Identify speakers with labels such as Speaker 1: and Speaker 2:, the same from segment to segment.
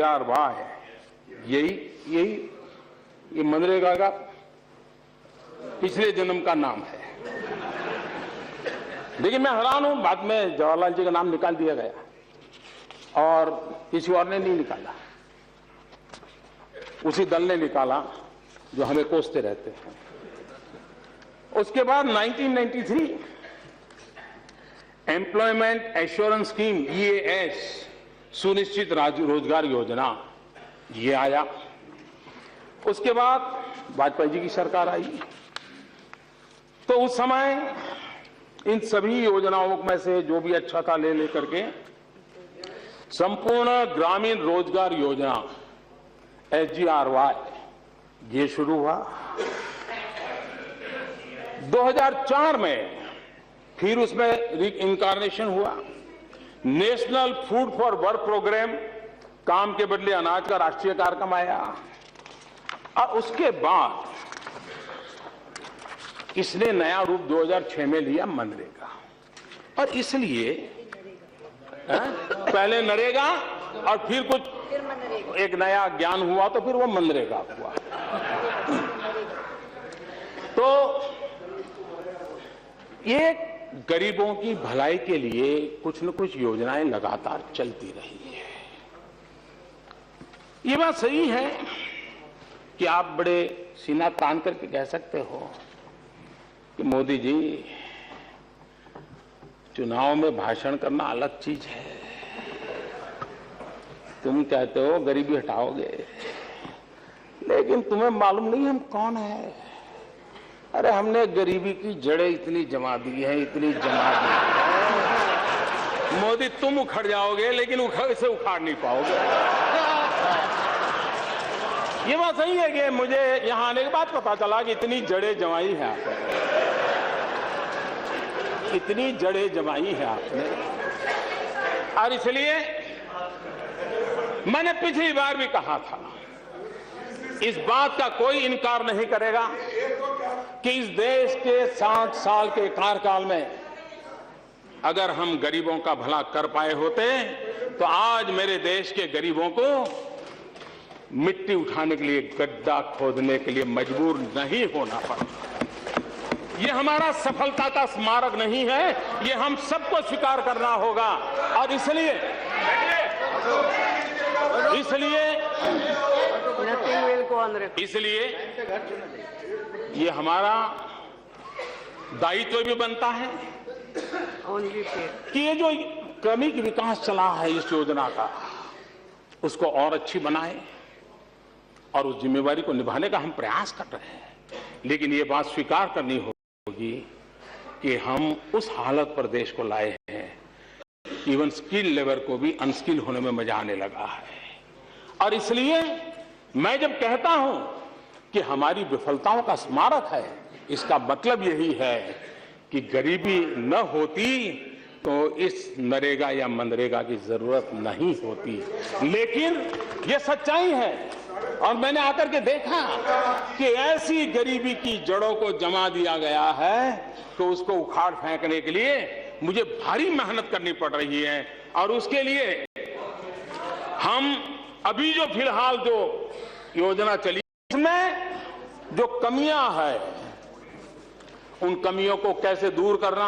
Speaker 1: SGRY, यही यही ये मनरेगा का पिछले जन्म का नाम है। लेकिन मैं हैरान हूं, बाद में जवाहरलाल जी का नाम निकाल दिया गया और किसी और ने नहीं निकाला, उसी दल ने निकाला जो हमें कोसते रहते हैं। उसके बाद 1993 एम्प्लॉयमेंट एश्योरेंस स्कीम EAS, सुनिश्चित रोजगार योजना, ये आया। उसके बाद वाजपेयी जी की सरकार आई, तो उस समय इन सभी योजनाओं में से जो भी अच्छा था ले लेकर के संपूर्ण ग्रामीण रोजगार योजना SGRY ये शुरू हुआ। 2004 में फिर उसमें रीइंकारनेशन हुआ। National food for work programme, काम के बदले अनाज का राष्ट्रीय कार्यक्रम आया। और उसके बाद इसने नया रूप 2006 में लिया मनरेगा। और इसलिए पहले नरेगा और फिर कुछ एक नया ज्ञान हुआ तो फिर वो मनरेगा हुआ। तो ये गरीबों की भलाई के लिए कुछ न कुछ योजनाएं लगातार चलती रही है। ये बात सही है कि आप बड़े सीना तान करके कह सकते हो कि मोदी जी, चुनाव में भाषण करना अलग चीज है, तुम कहते हो गरीबी हटाओगे, लेकिन तुम्हें मालूम नहीं हम कौन है। अरे हमने गरीबी की जड़ें इतनी जमा दी है, इतनी जमा दी है। मोदी तुम उखड़ जाओगे लेकिन इसे उखाड़ नहीं पाओगे। ये बात सही है कि मुझे यहां आने के बाद पता चला कि इतनी जड़ें जमाई है आपने, इतनी जड़ें जमाई है आपने। और इसलिए मैंने पिछली बार भी कहा था, इस बात का कोई इनकार नहीं करेगा कि इस देश के 60 साल के कार्यकाल में अगर हम गरीबों का भला कर पाए होते तो आज मेरे देश के गरीबों को मिट्टी उठाने के लिए, गड्ढा खोदने के लिए मजबूर नहीं होना पड़ा। ये हमारा सफलता का स्मारक नहीं है, ये हम सबको स्वीकार करना होगा। और इसलिए ये हमारा दायित्व भी बनता है कि ये जो क्रमिक विकास चला है इस योजना का, उसको और अच्छी बनाए और उस जिम्मेवारी को निभाने का हम प्रयास कर रहे हैं। लेकिन ये बात स्वीकार करनी होगी कि हम उस हालत पर देश को लाए हैं, इवन स्किल लेवल को भी अनस्किल होने में मजा आने लगा है। और इसलिए मैं जब कहता हूं कि हमारी विफलताओं का स्मारक है, इसका मतलब यही है कि गरीबी न होती तो इस नरेगा या मनरेगा की जरूरत नहीं होती। लेकिन ये सच्चाई है और मैंने आकर के देखा कि ऐसी गरीबी की जड़ों को जमा दिया गया है कि उसको उखाड़ फेंकने के लिए मुझे भारी मेहनत करनी पड़ रही है। और उसके लिए हम अभी जो फिलहाल जो योजना चली, इसमें जो कमियां हैं उन कमियों को कैसे दूर करना,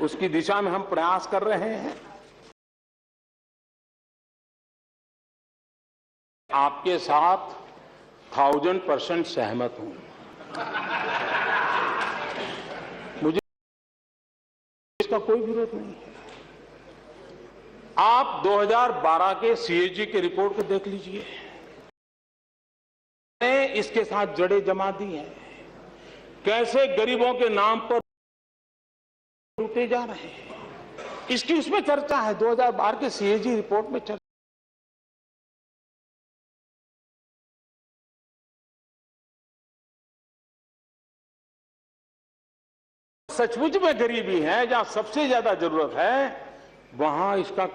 Speaker 1: उसकी दिशा में हम प्रयास कर रहे हैं। आपके साथ 1000% सहमत हूं। मुझे इसका कोई विरोध नहीं है। आप 2012 के CAG के रिपोर्ट को देख लीजिए, इसके साथ जड़ें जमा दी हैं, कैसे गरीबों के नाम पर लूटे जा रहे हैं, इसकी उसमें चर्चा है। 2012 के CAG रिपोर्ट में चर्चा, सचमुच में गरीबी है, जहां सबसे ज्यादा जरूरत है वहां इसका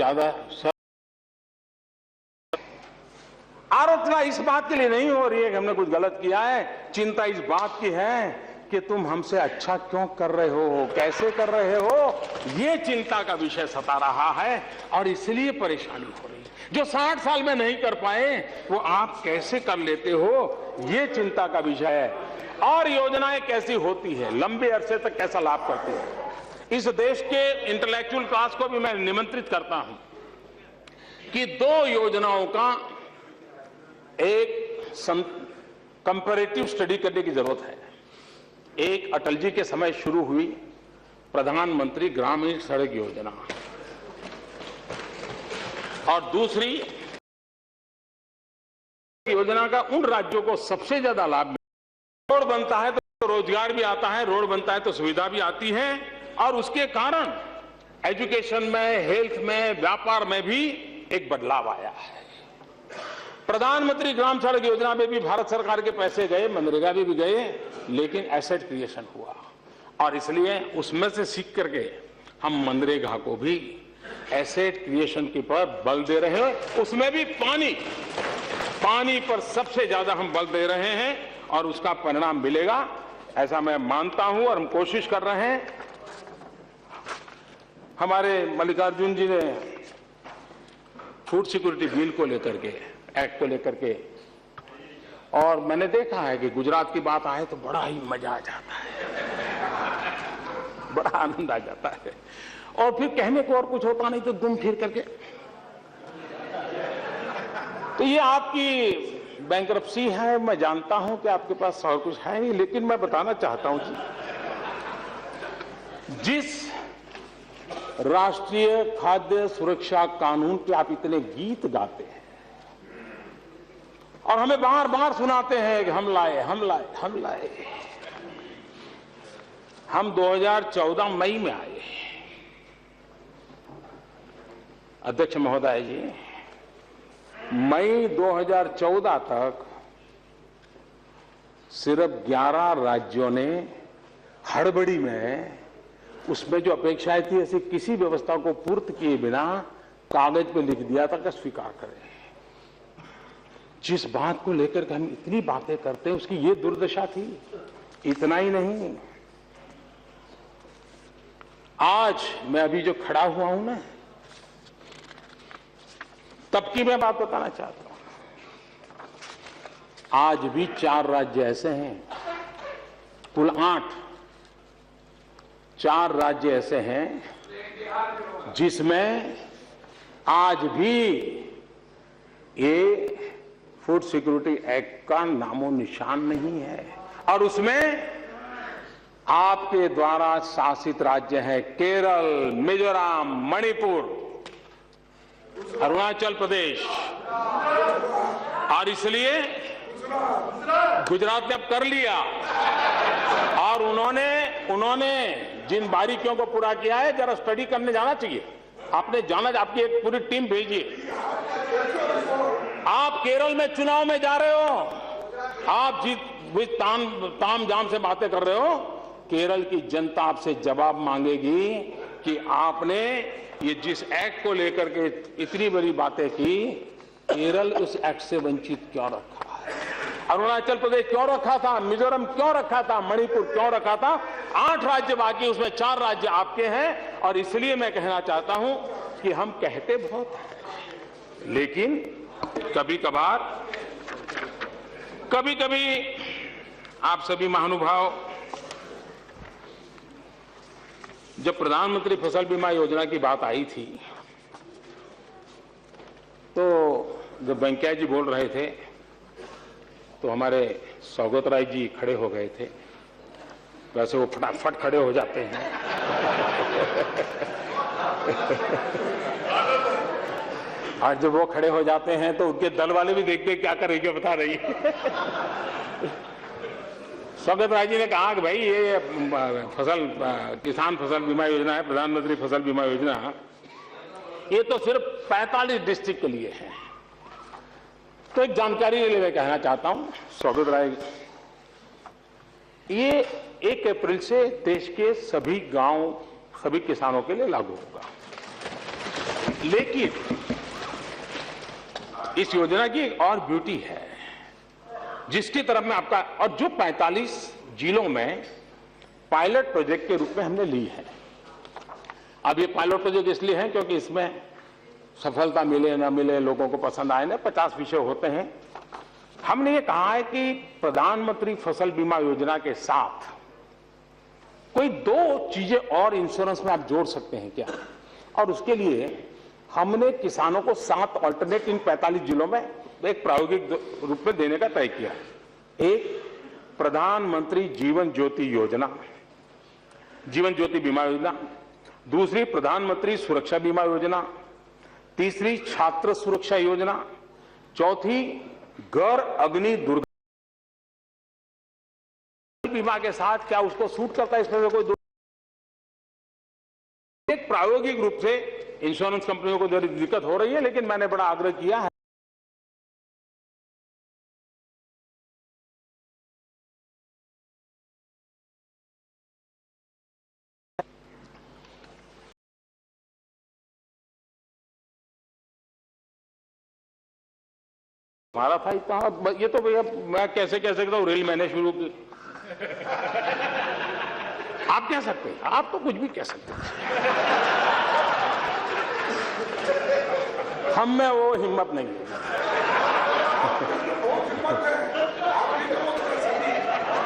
Speaker 1: ज्यादा आलोचना इस बात के लिए नहीं हो रही है कि हमने कुछ गलत किया है, चिंता इस बात की है कि तुम हमसे अच्छा क्यों कर रहे हो, कैसे कर रहे हो, ये चिंता का विषय सता रहा है और इसलिए परेशानी हो रही है। जो 60 साल में नहीं कर पाए वो आप कैसे कर लेते हो, ये चिंता का विषय है। और योजनाएं कैसी होती है, लंबे अरसे तक कैसा लाभ करती है। इस देश के इंटेलेक्चुअल क्लास को भी मैं निमंत्रित करता हूं कि 2 योजनाओं का एक कंपैरेटिव स्टडी करने की जरूरत है। एक अटल जी के समय शुरू हुई प्रधानमंत्री ग्रामीण सड़क योजना और दूसरी योजना का उन राज्यों को सबसे ज्यादा लाभ मिला। रोड बनता है तो रोजगार भी आता है, रोड बनता है तो सुविधा भी आती है और उसके कारण एजुकेशन में, हेल्थ में, व्यापार में भी एक बदलाव आया है। प्रधानमंत्री ग्राम सड़क योजना में भी भारत सरकार के पैसे गए, मनरेगा भी गए, लेकिन एसेट क्रिएशन हुआ और इसलिए उसमें से सीख करके हम मनरेगा को भी एसेट क्रिएशन के पर बल दे रहे हैं। उसमें भी पानी पर सबसे ज्यादा हम बल दे रहे हैं और उसका परिणाम मिलेगा ऐसा मैं मानता हूं और हम कोशिश कर रहे हैं। हमारे मल्लिकार्जुन जी ने फूड सिक्योरिटी बिल को लेकर के, एक्ट को लेकर के, और मैंने देखा है कि गुजरात की बात आए तो बड़ा ही मजा आ जाता है, बड़ा आनंद आ जाता है और फिर कहने को और कुछ होता नहीं तो घूम फिर करके। तो ये आपकी बैंकरप्सी है, मैं जानता हूं कि आपके पास और कुछ है नहीं, लेकिन मैं बताना चाहता हूं जी, जिस राष्ट्रीय खाद्य सुरक्षा कानून के आप इतने गीत गाते हैं और हमें बार बार सुनाते हैं कि हम लाए, हम लाए, हम लाए, हम 2014 मई में आए। अध्यक्ष महोदय जी, मई 2014 तक सिर्फ 11 राज्यों ने हड़बड़ी में उसमें जो अपेक्षाएं थी ऐसी किसी व्यवस्था को पूर्त किए बिना कागज पे लिख दिया था कि स्वीकार करें। जिस बात को लेकर के हम इतनी बातें करते हैं उसकी ये दुर्दशा थी। इतना ही नहीं, आज मैं अभी जो खड़ा हुआ हूं ना, तब की मैं बात बताना चाहता हूं। आज भी 4 राज्य ऐसे हैं, कुल 8, 4 राज्य ऐसे हैं जिसमें आज भी ये फूड सिक्योरिटी एक्ट का नामो निशान नहीं है और उसमें आपके द्वारा शासित राज्य हैं केरल, मिजोरम, मणिपुर, अरुणाचल प्रदेश और इसलिए गुजरात ने अब कर लिया और उन्होंने जिन बारीकियों को पूरा किया है जरा स्टडी करने जाना चाहिए। आपने जाना, आपकी एक पूरी टीम भेजिए। आप केरल में चुनाव में जा रहे हो, आप ताम जाम से बातें कर रहे हो, केरल की जनता आपसे जवाब मांगेगी कि आपने ये जिस एक्ट को लेकर के इतनी बड़ी बातें की, केरल उस एक्ट से वंचित क्यों रखा है, अरुणाचल प्रदेश क्यों रखा था, मिजोरम क्यों रखा था, मणिपुर क्यों रखा था। 8 राज्य बाकी, उसमें 4 राज्य आपके हैं और इसलिए मैं कहना चाहता हूं कि हम कहते बहुत हैं, लेकिन कभी कभी आप सभी महानुभाव, जब प्रधानमंत्री फसल बीमा योजना की बात आई थी तो जब वेंकैया जी बोल रहे थे तो हमारे सौगत राय जी खड़े हो गए थे। वैसे वो फटाफट खड़े हो जाते हैं और जब वो खड़े हो जाते हैं तो उनके दल वाले भी देखते क्या करेंगे बता रही सौगत राय जी ने कहा कि भाई ये किसान फसल बीमा योजना है, प्रधानमंत्री फसल बीमा योजना, ये तो सिर्फ 45 डिस्ट्रिक्ट के लिए है। तो एक जानकारी के लिए मैं कहना चाहता हूं सौगत राय, ये 1 अप्रैल से देश के सभी गांव, सभी किसानों के लिए लागू होगा। लेकिन इस योजना की एक और ब्यूटी है जिसकी तरफ मैं आपका, और जो 45 जिलों में पायलट प्रोजेक्ट के रूप में हमने ली है। अब ये पायलट प्रोजेक्ट इसलिए है क्योंकि इसमें सफलता मिले ना मिले, लोगों को पसंद आए ना, 50 विषय होते हैं। हमने ये कहा है कि प्रधानमंत्री फसल बीमा योजना के साथ कोई 2 चीजें और इंश्योरेंस में आप जोड़ सकते हैं क्या, और उसके लिए हमने किसानों को 7 ऑल्टरनेट इन 45 जिलों में एक प्रायोगिक रूप में देने का तय किया। एक, प्रधानमंत्री जीवन ज्योति योजना, जीवन ज्योति बीमा योजना। दूसरी, प्रधानमंत्री सुरक्षा बीमा योजना। तीसरी, छात्र सुरक्षा योजना। चौथी, घर अग्नि दुर्घटना बीमा के साथ क्या उसको सूट करता है, इसमें कोई एक प्रायोगिक रूप से इंश्योरेंस कंपनियों को जरूर दिक्कत हो रही है, लेकिन मैंने बड़ा आग्रह किया है। हमारा था इतना, ये तो भैया मैं कैसे कह सकता हूं, रेल मैंने शुरू की। आप कह सकते हैं, आप तो कुछ भी कह सकते हैं। हम में वो हिम्मत नहीं है।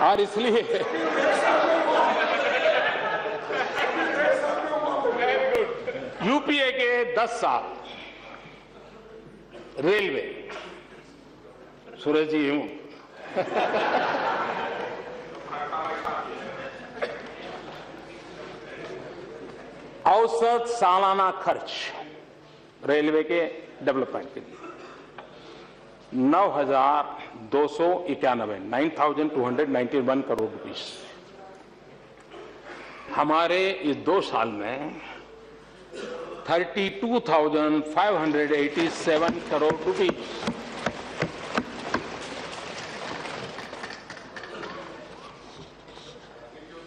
Speaker 1: और इसलिए यूपीए के 10 साल रेलवे, सुरेश जी हूं, औसत सालाना खर्च रेलवे के डेवलपमेंट के लिए 9,291 करोड़ रुपीस। हमारे इस 2 साल में 32,587 करोड़ रुपीस।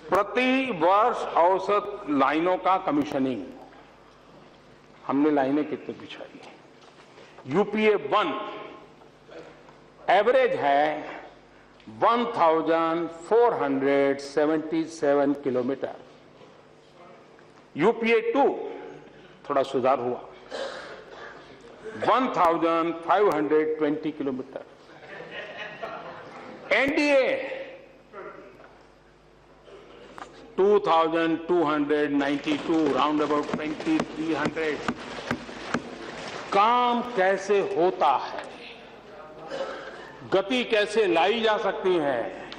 Speaker 1: प्रति वर्ष औसत लाइनों का कमीशनिंग, हमने लाइनें कितनी बिछाई है। यूपीए 1 एवरेज है 1,477 किलोमीटर। यूपीए 2 थोड़ा सुधार हुआ, 1,520 किलोमीटर। NDA 2,292, round about 2,300। काम कैसे होता है, गति कैसे लाई जा सकती है,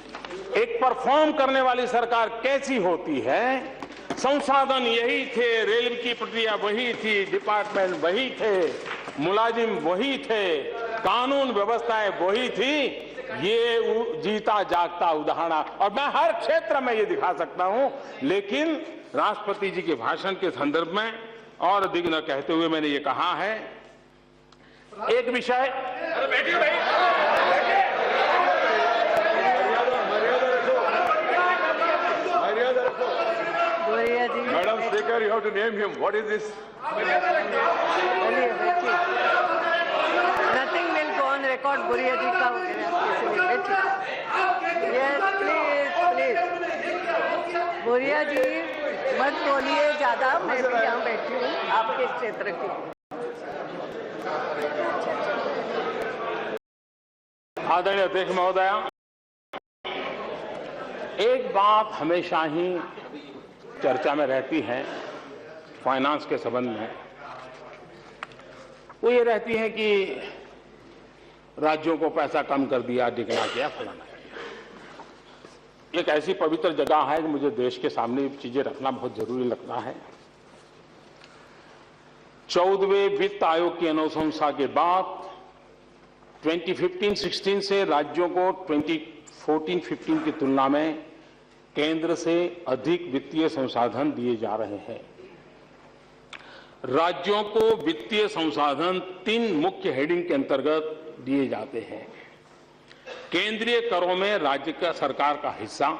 Speaker 1: एक परफॉर्म करने वाली सरकार कैसी होती है। संसाधन यही थे, रेल की प्रक्रिया वही थी, डिपार्टमेंट वही थे, मुलाजिम वही थे, कानून व्यवस्थाएं वही थी। ये जीता जागता उदाहरण, और मैं हर क्षेत्र में ये दिखा सकता हूं। लेकिन राष्ट्रपति जी के भाषण के संदर्भ में और अधिक न कहते हुए मैंने ये कहा है, एक विषय,
Speaker 2: madam speaker, you have to name him. What is this?
Speaker 3: Nothing will go on record. बुरिया जी का Yes, please. बुरिया जी मत बोलिए ज्यादा, मैं भी यहाँ बैठी हूँ आपके क्षेत्र की।
Speaker 1: आदरणीय अध्यक्ष महोदया, एक बात हमेशा ही चर्चा में रहती है फाइनेंस के संबंध में, वो ये रहती है कि राज्यों को पैसा कम कर दिया, डिगना किया, फलाना किया। एक ऐसी पवित्र जगह है कि मुझे देश के सामने ये चीजें रखना बहुत जरूरी लगता है। 14वें वित्त आयोग की अनुशंसा के बाद 2015-16 से राज्यों को 2014-15 की तुलना में केंद्र से अधिक वित्तीय संसाधन दिए जा रहे हैं। राज्यों को वित्तीय संसाधन 3 मुख्य हेडिंग के अंतर्गत दिए जाते हैं। केंद्रीय करों में राज्य का सरकार का हिस्सा,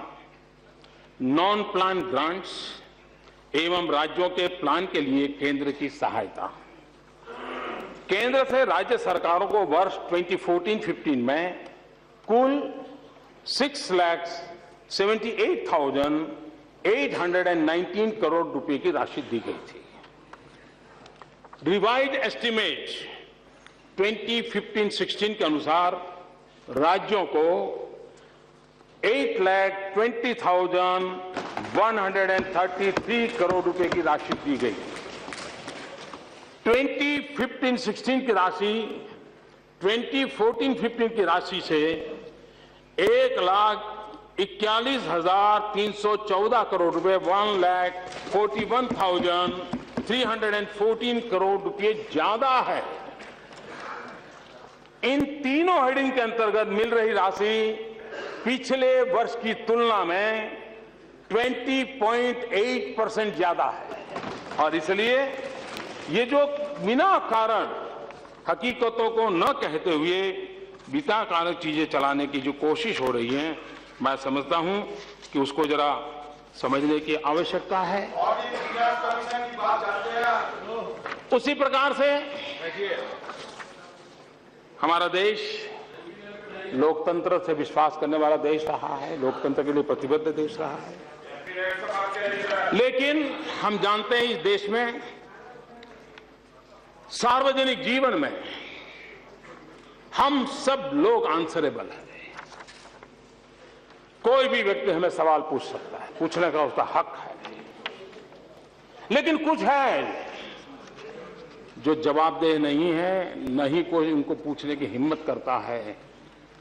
Speaker 1: नॉन प्लान ग्रांट्स एवं राज्यों के प्लान के लिए केंद्र की सहायता। केंद्र से राज्य सरकारों को वर्ष 2014-15 में कुल 6,78,819 करोड़ रुपए की राशि दी गई थी। रिवाइज्ड एस्टीमेट 2015-16 के अनुसार राज्यों को 8,20,133 करोड़ रुपए की राशि दी गई। 2015-16 की राशि 2014-15 की राशि से 1,41,314 करोड़ रुपए 1,41,314 करोड़ रुपए ज्यादा है। इन तीनों हेडिंग के अंतर्गत मिल रही राशि पिछले वर्ष की तुलना में 20.8% ज्यादा है और इसलिए ये जो बिना कारण हकीकतों को न कहते हुए बिना कारण चीजें चलाने की जो कोशिश हो रही है, मैं समझता हूं कि उसको जरा समझने की आवश्यकता है। उसी प्रकार से हमारा देश लोकतंत्र से विश्वास करने वाला देश रहा है, लोकतंत्र के लिए प्रतिबद्ध देश रहा है। लेकिन हम जानते हैं इस देश में सार्वजनिक जीवन में हम सब लोग आंसरेबल हैं। कोई भी व्यक्ति हमें सवाल पूछ सकता है, पूछने का उसका हक है। लेकिन कुछ है जो जवाबदेह नहीं है, न ही कोई उनको पूछने की हिम्मत करता है,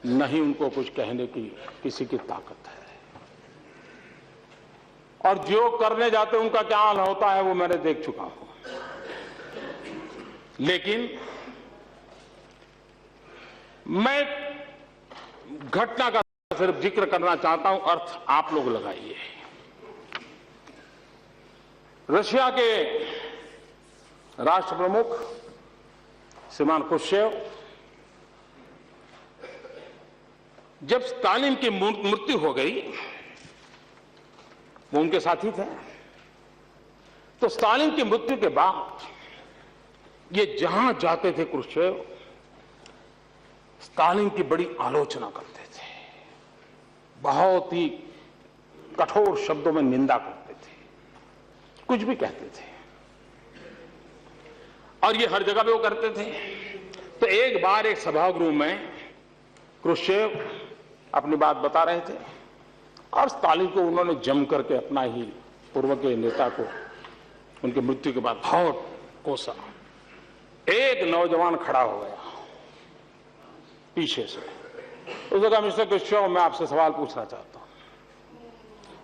Speaker 1: न ही उनको कुछ कहने की किसी की ताकत है। और जो करने जाते हैं उनका क्या हाल होता है वो मैंने देख चुका हूं। लेकिन मैं घटना का सिर्फ जिक्र करना चाहता हूं, अर्थ आप लोग लगाइए। रशिया के राष्ट्र प्रमुख श्रीमान क्रुश्चेव जब स्टालिन की मृत्यु हो गई, वो उनके साथी थे, तो स्टालिन की मृत्यु के बाद ये जहां जाते थे क्रुश्चेव स्टालिन की बड़ी आलोचना करते थे, बहुत ही कठोर शब्दों में निंदा करते थे, कुछ भी कहते थे और ये हर जगह पे वो करते थे। तो एक बार एक सभागृह में क्रुश्चेव अपनी बात बता रहे थे और स्टालिन को उन्होंने जम करके अपना ही पूर्व के नेता को उनकी मृत्यु के बाद बहुत कोसा। एक नौजवान खड़ा हो गया पीछे से, उसने कहा मिस्टर क्रुश्चेव मैं आपसे सवाल पूछना चाहता हूं।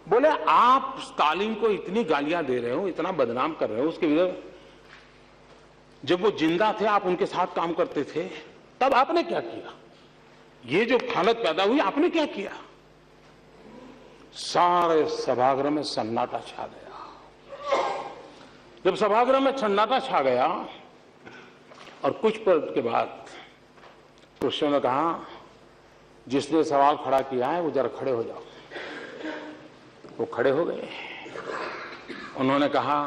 Speaker 1: बोले आप स्टालिन को इतनी गालियां दे रहे हो, इतना बदनाम कर रहे हो, उसके विरुद्ध जब वो जिंदा थे आप उनके साथ काम करते थे, तब आपने क्या किया? ये जो हालत पैदा हुई आपने क्या किया? सारे सभागृह में सन्नाटा छा गया। जब सभागृह में सन्नाटा छा गया और कुछ पल के बाद क्रुश्चेव ने कहा जिसने सवाल खड़ा किया है वो जरा खड़े हो जाओ। वो खड़े हो गए। उन्होंने कहा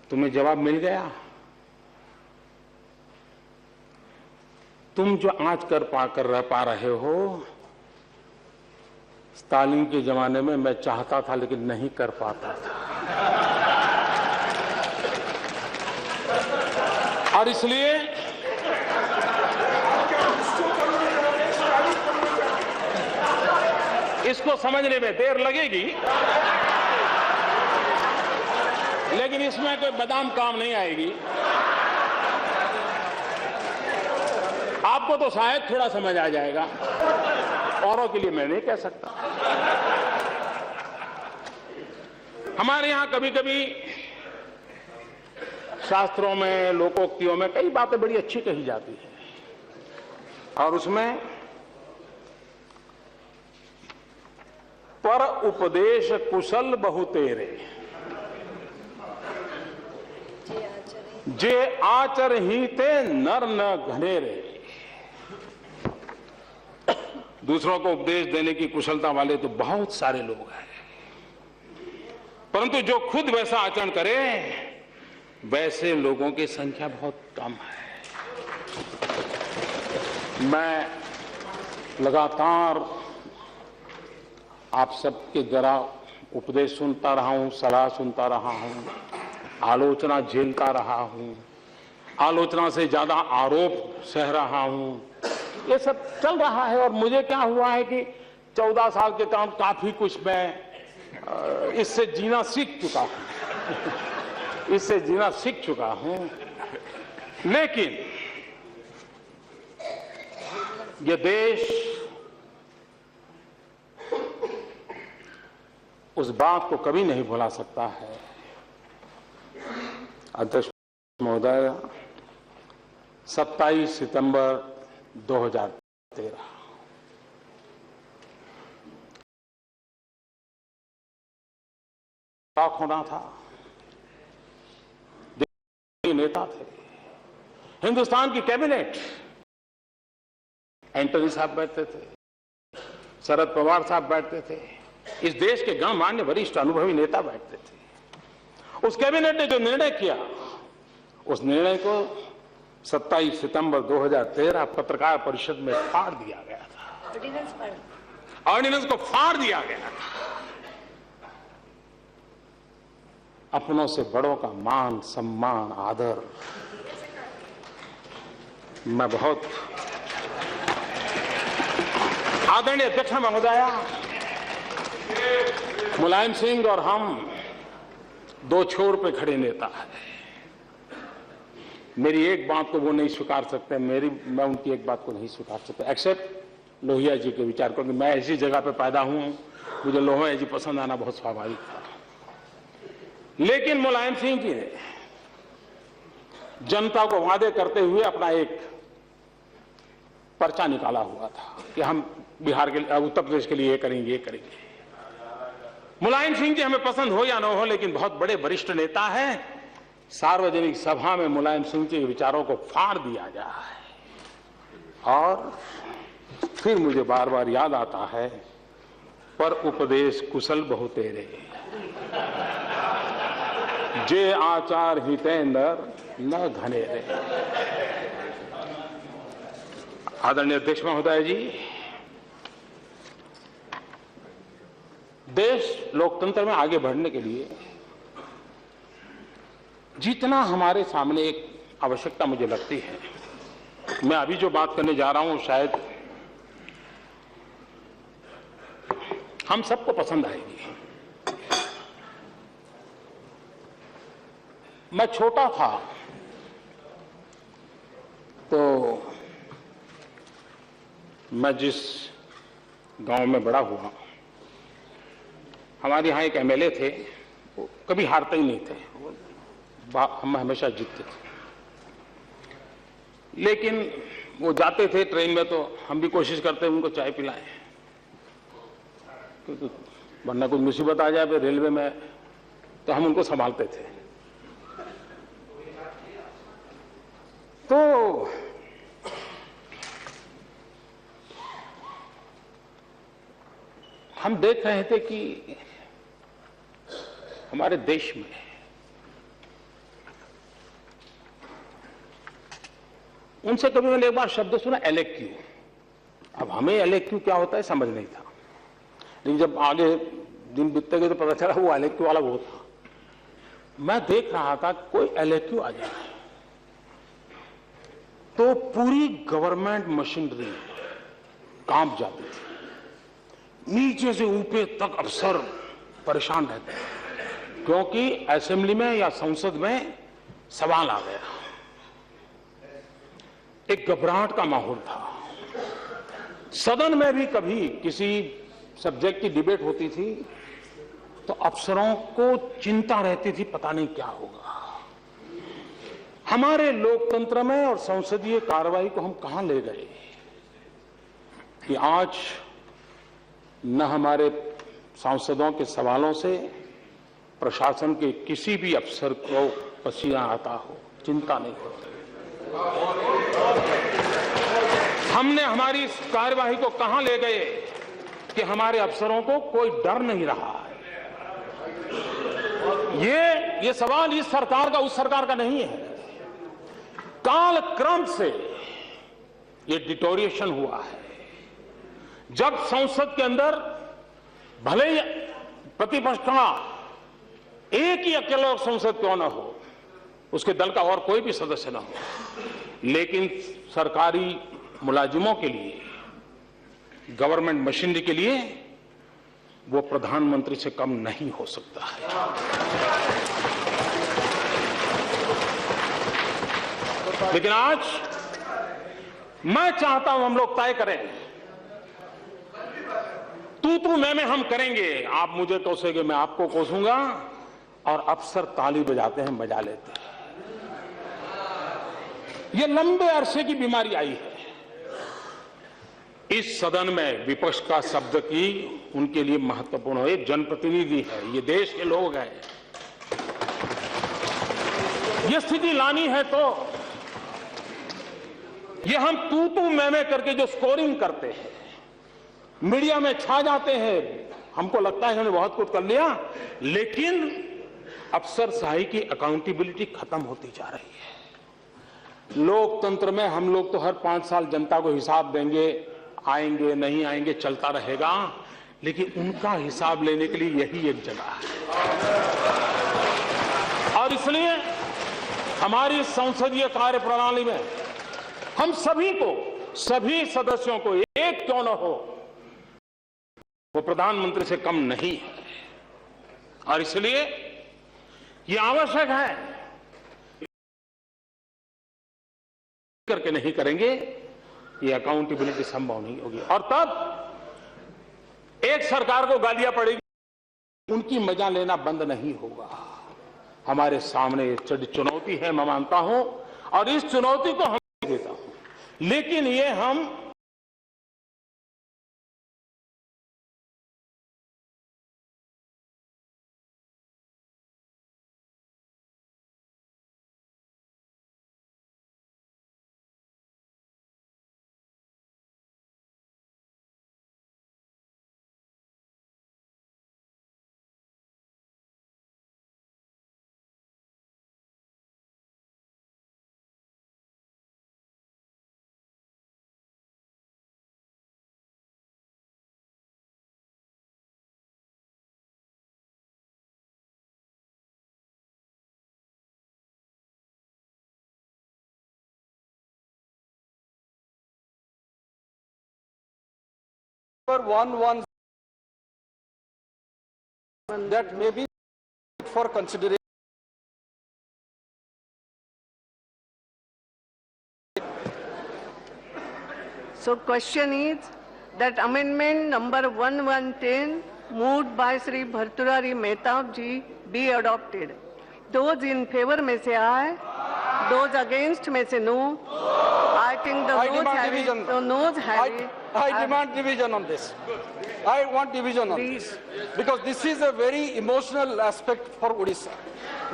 Speaker 1: तुम्हें जवाब मिल गया? तुम जो आज कर पा रहे हो स्टालिन के जमाने में मैं चाहता था लेकिन नहीं कर पाता था। और इसलिए इसको समझने में देर लगेगी, लेकिन इसमें कोई बादाम काम नहीं आएगी। आपको तो शायद थोड़ा समझ आ जाएगा, औरों के लिए मैं नहीं कह सकता। हमारे यहां कभी कभी शास्त्रों में, लोकोक्तियों में कई बातें बड़ी अच्छी कही जाती है और उसमें पर उपदेश कुशल बहु तेरे, जे आचर ही ते नर न घनेरे। दूसरों को उपदेश देने की कुशलता वाले तो बहुत सारे लोग हैं, परंतु जो खुद वैसा आचरण करे वैसे लोगों की संख्या बहुत कम है। मैं लगातार आप सबके जरा उपदेश सुनता रहा हूं, सलाह सुनता रहा हूं, आलोचना झेलता रहा हूं, आलोचना से ज्यादा आरोप सह रहा हूं। ये सब चल रहा है और मुझे क्या हुआ है कि 14 साल के काम काफी कुछ मैं इससे जीना सीख चुका हूं इससे जीना सीख चुका हूं। लेकिन ये देश उस बात को कभी नहीं भुला सकता है। अध्यक्ष महोदय, 27 सितंबर 2013 होना था। नेता थे, हिंदुस्तान की कैबिनेट, एंटनी साहब बैठते थे, शरद पवार साहब बैठते थे, इस देश के गणमान्य वरिष्ठ अनुभवी नेता बैठते थे। उस कैबिनेट ने जो निर्णय किया, उस निर्णय को 27 सितंबर 2013 पत्रकार परिषद में फाड़ दिया गया था। ऑर्डिनेंस को फाड़ दिया गया था। अपनों से बड़ों का मान, सम्मान, आदर, मैं बहुत आदरणीय अध्यक्ष महोदया, मुलायम सिंह और हम दो छोर पे खड़े नेता हैं। मेरी एक बात को वो नहीं स्वीकार सकते, मैं उनकी एक बात को नहीं स्वीकार सकता, एक्सेप्ट लोहिया जी के विचार को। मैं ऐसी जगह पे पैदा हुआ हूं, मुझे लोहिया जी पसंद आना बहुत स्वाभाविक था। लेकिन मुलायम सिंह जी ने जनता को वादे करते हुए अपना एक पर्चा निकाला हुआ था कि हम बिहार के, उत्तर प्रदेश के लिए ये करेंगे, ये करेंगे। मुलायम सिंह जी हमें पसंद हो या न हो, लेकिन बहुत बड़े वरिष्ठ नेता हैं। सार्वजनिक सभा में मुलायम सिंह जी के विचारों को फाड़ दिया गया है। और फिर मुझे बार बार याद आता है, पर उपदेश कुशल बहु तेरे, जे आचार हितेंद्र न घनेरे। आदरणीय अध्यक्ष महोदय जी, देश लोकतंत्र में आगे बढ़ने के लिए जितना हमारे सामने एक आवश्यकता मुझे लगती है, मैं अभी जो बात करने जा रहा हूं शायद हम सबको पसंद आएगी। मैं छोटा था तो मैं जिस गांव में बड़ा हुआ, हमारे यहाँ एक एमएलए थे, वो कभी हारते ही नहीं थे, हम हमेशा जीतते थे। लेकिन वो जाते थे ट्रेन में तो हम भी कोशिश करते उनको चाय पिलाएं, क्योंकि वरना कोई मुसीबत आ जाए रेलवे में तो हम उनको संभालते थे। तो हम देख रहे थे कि हमारे देश में उनसे कभी मैंने एक बार शब्द सुना, एलएक्यू। अब हमें एलएक्यू क्या होता है समझ नहीं था, लेकिन जब आगे दिन बीतते गए तो पता चला वो एलएक्यू वाला वो था। मैं देख रहा था कोई एलएक्यू आ जाए तो पूरी गवर्नमेंट मशीनरी कांप जाती थी, नीचे से ऊपर तक अफसर परेशान रहते हैं, क्योंकि असेंबली में या संसद में सवाल आ गया। एक घबराहट का माहौल था। सदन में भी कभी किसी सब्जेक्ट की डिबेट होती थी तो अफसरों को चिंता रहती थी, पता नहीं क्या होगा। हमारे लोकतंत्र में और संसदीय कार्रवाई को हम कहां ले गए कि आज न हमारे सांसदों के सवालों से प्रशासन के किसी भी अफसर को पसीना आता हो, चिंता नहीं होती। हमने हमारी इस कार्यवाही को कहां ले गए कि हमारे अफसरों को कोई डर नहीं रहा है। ये सवाल इस सरकार का उस सरकार का नहीं है। कालक्रम से ये डिटोरिएशन हुआ है। जब संसद के अंदर भले ही प्रतिपक्ष का एक ही अकेला संसद क्यों न हो, उसके दल का और कोई भी सदस्य न हो, लेकिन सरकारी मुलाजिमों के लिए, गवर्नमेंट मशीनरी के लिए वो प्रधानमंत्री से कम नहीं हो सकता है। लेकिन आज मैं चाहता हूं हम लोग तय करें, तू मैं हम करेंगे। आप मुझे कोसेंगे, मैं आपको कोसूंगा, और अफसर ताली बजाते हैं, मजा लेते हैं। ये लंबे अरसे की बीमारी आई है। इस सदन में विपक्ष का शब्द की उनके लिए महत्वपूर्ण हो। एक जनप्रतिनिधि है, ये देश के लोग हैं। ये स्थिति लानी है तो ये हम तू मैं करके जो स्कोरिंग करते हैं, मीडिया में छा जाते हैं, हमको लगता है हमने बहुत कुछ कर लिया, लेकिन अफसरशाही की अकाउंटेबिलिटी खत्म होती जा रही है। लोकतंत्र में हम लोग तो हर 5 साल जनता को हिसाब देंगे, आएंगे नहीं आएंगे चलता रहेगा, लेकिन उनका हिसाब लेने के लिए यही एक जगह है। और इसलिए हमारी संसदीय कार्य प्रणाली में हम सभी को, सभी सदस्यों को, एक क्यों न हो, वो प्रधानमंत्री से कम नहीं है। और इसलिए ये आवश्यक है, करके नहीं करेंगे ये अकाउंटेबिलिटी संभव नहीं होगी। और तब एक सरकार को गालियां पड़ेगी, उनकी मजा लेना बंद नहीं होगा। हमारे सामने चुनौती है, मैं मानता हूं, और इस चुनौती को हम देता हूं, लेकिन ये हम
Speaker 4: one that may be for consideration.
Speaker 3: So question is that amendment number 1110 moved by Shri Bhartrihari Mehtab ji be adopted. Those in favor may say aye, those against may say no. I think the noes have it. The noes have it.
Speaker 4: I demand division on this. I want division on this. Because this is a very emotional aspect for Odisha.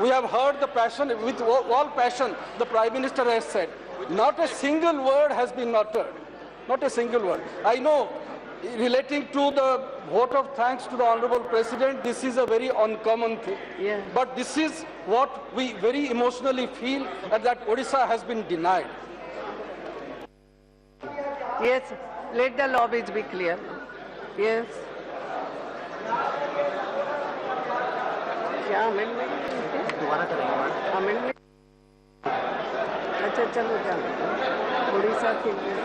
Speaker 4: We have heard the passion, with all passion, the Prime Minister has said. Not a single word has been uttered. Not a single word. I know, relating to the vote of thanks to the Honorable President, this is a very uncommon thing.
Speaker 3: Yeah.
Speaker 4: But this is what we very emotionally feel, that Odisha has been denied.
Speaker 3: Yes, let the lobbies be clear. Yes. क्या amendment?
Speaker 5: दोबारा करेंगे
Speaker 3: Amendment. अच्छा चलो जाओ। उड़ीसा के लिए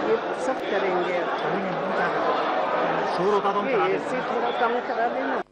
Speaker 3: ये सब करेंगे।
Speaker 5: शोर होता तो हम करा देते।
Speaker 3: ऐसे थोड़ा कम करा देना।